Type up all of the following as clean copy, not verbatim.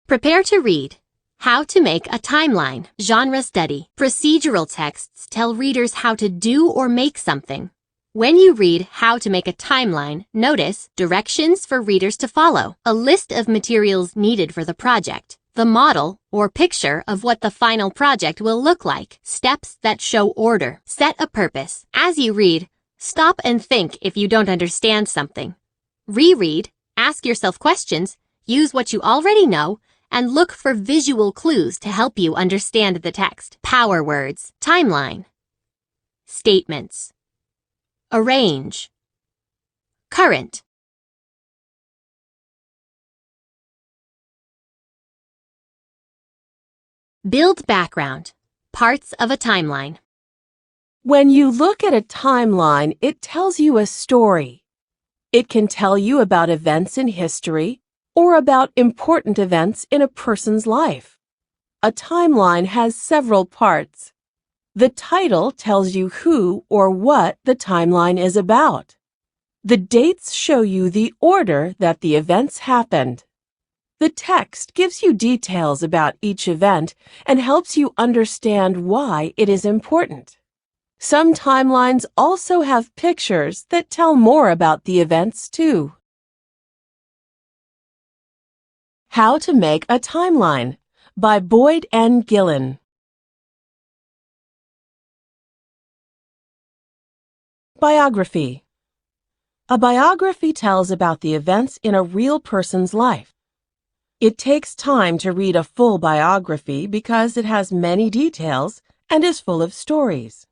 Prepare to read. How to make a timeline. Genre study. Procedural texts tell readers how to do or make something. When you read How to Make a Timeline, notice directions for readers to follow, a list of materials needed for the project, the model or picture of what the final project will look like, steps that show order. Set a purpose. As you read, stop and think if you don't understand something. Reread, ask yourself questions, use what you already know, and look for visual clues to help you understand the text. Power words. Timeline. Statements. Arrange. Current. Build background. Parts of a timeline. When you look at a timeline, it tells you a story. It can tell you about events in history or about important events in a person's life. A timeline has several parts. The title tells you who or what the timeline is about. The dates show you the order that the events happened. The text gives you details about each event and helps you understand why it is important. Some timelines also have pictures that tell more about the events too. How to Make a Timeline by Boyd N. Gillen. Biography. A biography tells about the events in a real person's life. It takes time to read a full biography because it has many details and is full of stories.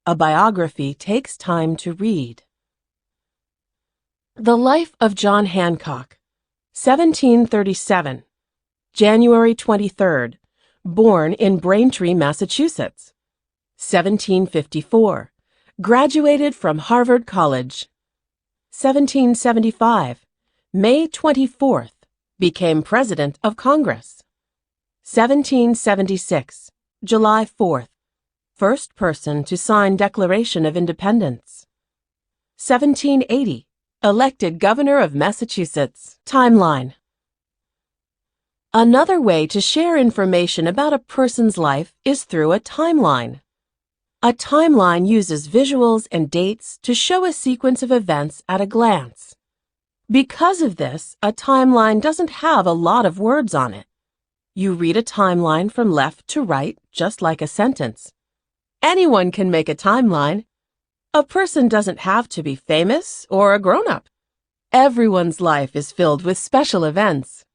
A biography takes time to read. The Life of John Hancock, 1737, January 23rd, born in Braintree, Massachusetts. 1754. Graduated from Harvard College. 1775. May 24th. Became President of Congress. 1776. July 4th. First person to sign Declaration of Independence. 1780. Elected Governor of Massachusetts. Timeline. Another way to share information about a person's life is through a timeline. A timeline uses visuals and dates to show a sequence of events at a glance. Because of this, a timeline doesn't have a lot of words on it. You read a timeline from left to right, just like a sentence. Anyone can make a timeline. A person doesn't have to be famous or a grown-up. Everyone's life is filled with special events.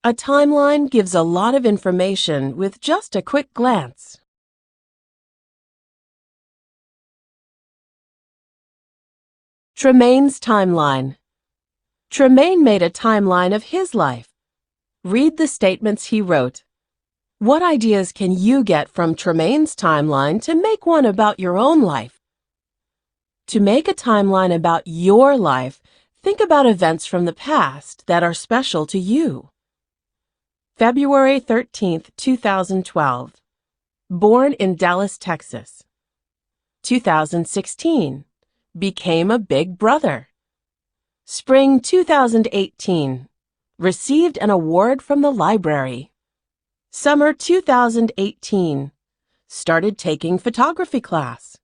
A timeline gives a lot of information with just a quick glance. Tremaine's timeline. Tremaine made a timeline of his life. Read the statements he wrote. What ideas can you get from Tremaine's timeline to make one about your own life? To make a timeline about your life, think about events from the past that are special to you. February 13th, 2012. Born in Dallas, Texas. 2016. Became a big brother. Spring 2018. Received an award from the library. Summer 2018. Started taking photography class.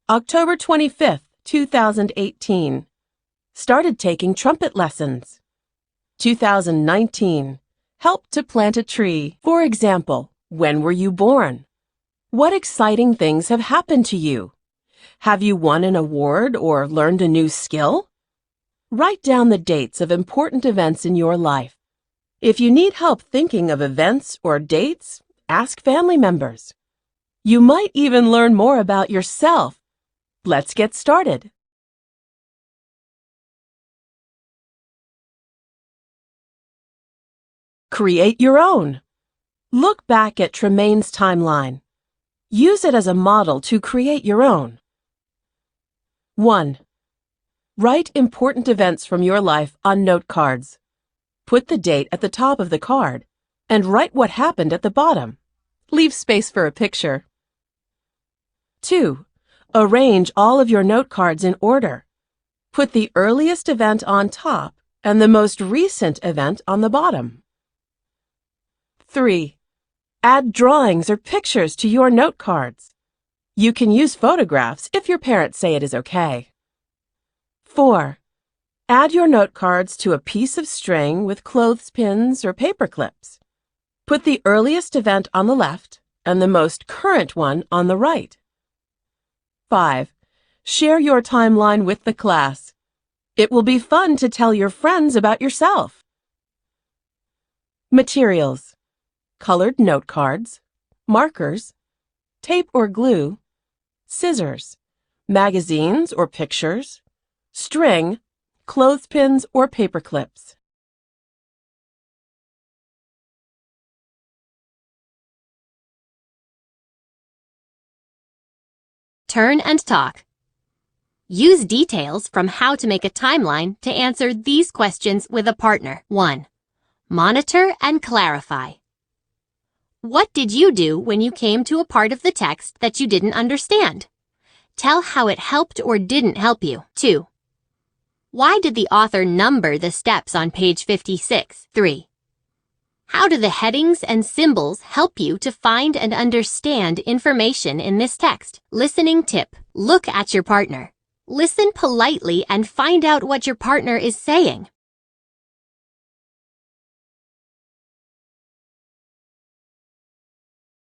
October 25th, 2018. Started taking trumpet lessons. 2019. Helped to plant a tree. For example, when were you born? What exciting things have happened to you? Have you won an award or learned a new skill? Write down the dates of important events in your life. If you need help thinking of events or dates, ask family members. You might even learn more about yourself. Let's get started. Create your own. Look back at Tremaine's timeline. Use it as a model to create your own. 1. Write important events from your life on note cards. Put the date at the top of the card and write what happened at the bottom. Leave space for a picture. 2. Arrange all of your note cards in order. Put the earliest event on top and the most recent event on the bottom. 3. Add drawings or pictures to your note cards. You can use photographs if your parents say it is okay. 4. Add your note cards to a piece of string with clothespins or paper clips. Put the earliest event on the left and the most current one on the right. 5. Share your timeline with the class. It will be fun to tell your friends about yourself. Materials: colored note cards, markers, tape or glue, scissors, magazines or pictures, string, clothespins or paper clips. Turn and talk. Use details from How to Make a Timeline to answer these questions with a partner. 1. Monitor and clarify. What did you do when you came to a part of the text that you didn't understand? Tell how it helped or didn't help you. 2. Why did the author number the steps on page 56? 3. How do the headings and symbols help you to find and understand information in this text? Listening tip: look at your partner. Listen politely and find out what your partner is saying.